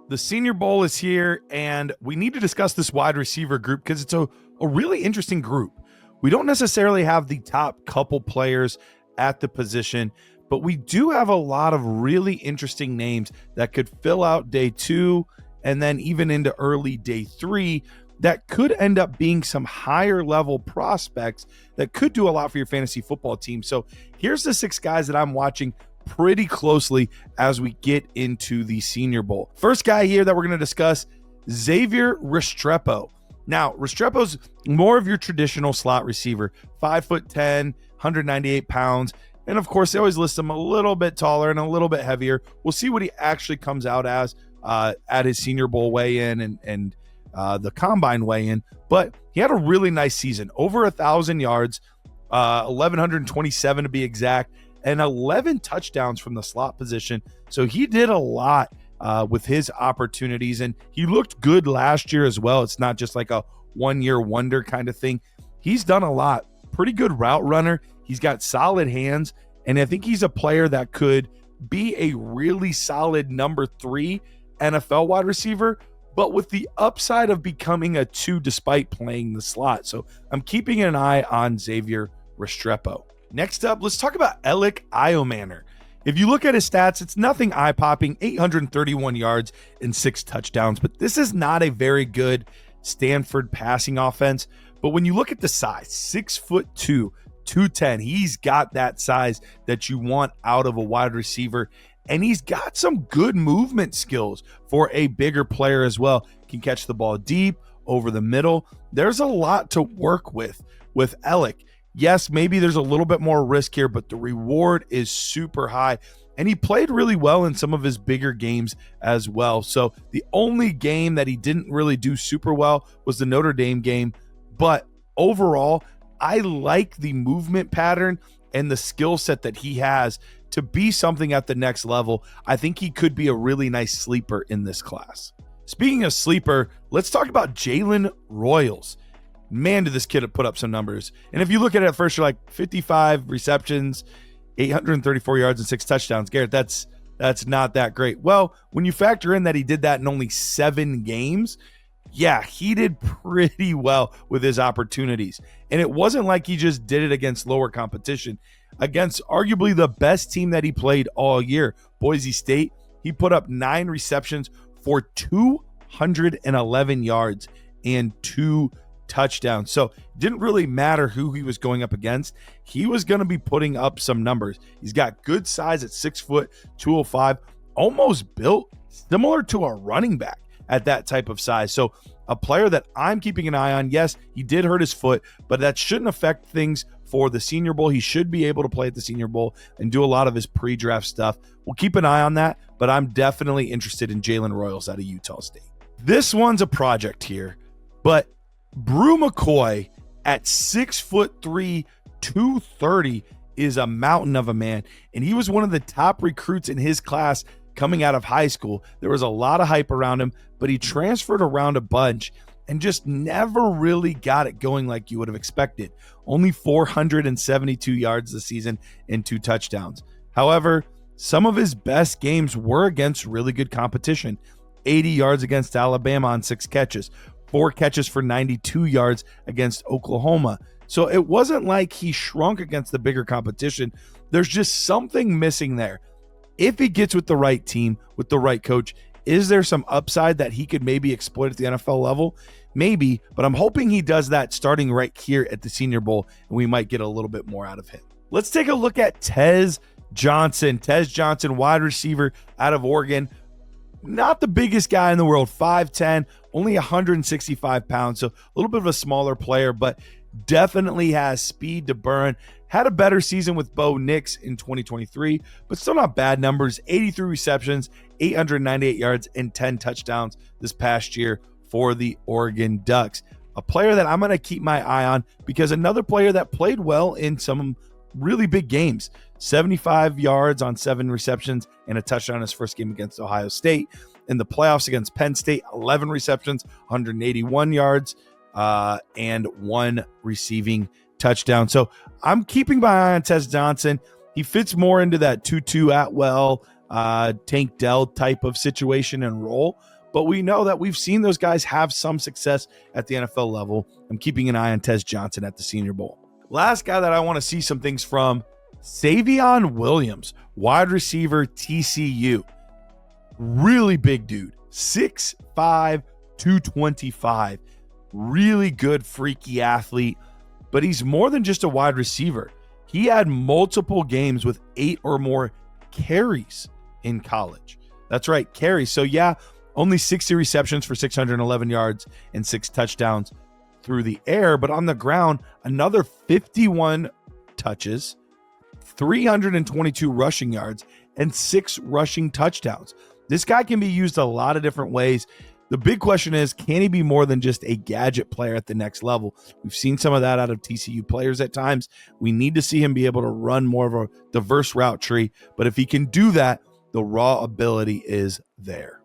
The Senior Bowl is here, and we need to discuss this wide receiver group because it's a really interesting group. We don't necessarily have the top couple players at the position, but we do have a lot of really interesting names that could fill out day 2 and then even into early day 3 that could end up being some higher level prospects that could do a lot for your fantasy football team. So here's the 6 guys that I'm watching pretty closely as we get into the Senior Bowl. First guy here that we're going to discuss, Xavier Restrepo. Now, Restrepo's more of your traditional slot receiver, 5'10", 198 pounds. And of course, they always list him a little bit taller and a little bit heavier. We'll see what he actually comes out as at his Senior Bowl weigh-in and the Combine weigh-in. But he had a really nice season, over 1,000 yards, 1,127 to be exact, and 11 touchdowns from the slot position. So he did a lot with his opportunities, and he looked good last year as well. It's not just like a one-year wonder kind of thing. He's done a lot. Pretty good route runner. He's got solid hands, and I think he's a player that could be a really solid number 3 NFL wide receiver, but with the upside of becoming a 2 despite playing the slot. So I'm keeping an eye on Xavier Restrepo. Next up, let's talk about Elic Ayomanor. If you look at his stats, it's nothing eye-popping, 831 yards and 6 touchdowns, but this is not a very good Stanford passing offense. But when you look at the size, 6'2", 210, he's got that size that you want out of a wide receiver, and he's got some good movement skills for a bigger player as well. Can catch the ball deep, over the middle. There's a lot to work with Elic. Yes, maybe there's a little bit more risk here, but the reward is super high. And he played really well in some of his bigger games as well. So the only game that he didn't really do super well was the Notre Dame game. But overall, I like the movement pattern and the skill set that he has to be something at the next level. I think he could be a really nice sleeper in this class. Speaking of sleeper, let's talk about Jalen Royals. Man, did this kid put up some numbers. And if you look at it at first, you're like 55 receptions, 834 yards and 6 touchdowns. Garrett, that's not that great. Well, when you factor in that he did that in only 7 games, yeah, he did pretty well with his opportunities. And it wasn't like he just did it against lower competition. Against arguably the best team that he played all year, Boise State, he put up 9 receptions for 211 yards and 2 touchdowns. So it didn't really matter who he was going up against. He was going to be putting up some numbers. He's got good size at 6 foot, 205, almost built similar to a running back at that type of size. So a player that I'm keeping an eye on. Yes, he did hurt his foot, but that shouldn't affect things for the Senior Bowl. He should be able to play at the Senior Bowl and do a lot of his pre-draft stuff. We'll keep an eye on that, but I'm definitely interested in Jalen Royals out of Utah State. This one's a project here, but Bru McCoy at 6'3", 230 is a mountain of a man, and he was one of the top recruits in his class coming out of high school. There was a lot of hype around him, but he transferred around a bunch and just never really got it going like you would have expected. Only 472 yards this season and 2 touchdowns. However, some of his best games were against really good competition. 80 yards against Alabama on 6 catches, 4 catches for 92 yards against Oklahoma. So it wasn't like he shrunk against the bigger competition. There's just something missing there. If he gets with the right team, with the right coach, is there some upside that he could maybe exploit at the NFL level? Maybe, but I'm hoping he does that starting right here at the Senior Bowl, and we might get a little bit more out of him. Let's take a look at Tez Johnson. Tez Johnson, wide receiver out of Oregon. Not the biggest guy in the world, 5'10", only 165 pounds, so a little bit of a smaller player, but definitely has speed to burn. Had a better season with Bo Nix in 2023, but still not bad numbers. 83 receptions, 898 yards, and 10 touchdowns this past year for the Oregon Ducks. A player that I'm going to keep my eye on because another player that played well in some really big games. 75 yards on 7 receptions and a touchdown in his first game against Ohio State. In the playoffs against Penn State, 11 receptions, 181 yards, and 1 receiving touchdown. So I'm keeping my eye on Tez Johnson. He fits more into that Tutu Atwell, Tank Dell type of situation and role, but we know that we've seen those guys have some success at the NFL level. I'm keeping an eye on Tez Johnson at the Senior Bowl. Last guy that I want to see some things from, Savion Williams, wide receiver, TCU. Really big dude, 6'5", 225. Really good, freaky athlete, but he's more than just a wide receiver. He had multiple games with 8 or more carries in college. That's right, carries. So yeah, only 60 receptions for 611 yards and 6 touchdowns through the air, but on the ground, another 51 touches, 322 rushing yards, and 6 rushing touchdowns. This guy can be used a lot of different ways. The big question is, can he be more than just a gadget player at the next level? We've seen some of that out of TCU players at times. We need to see him be able to run more of a diverse route tree, but if he can do that, the raw ability is there.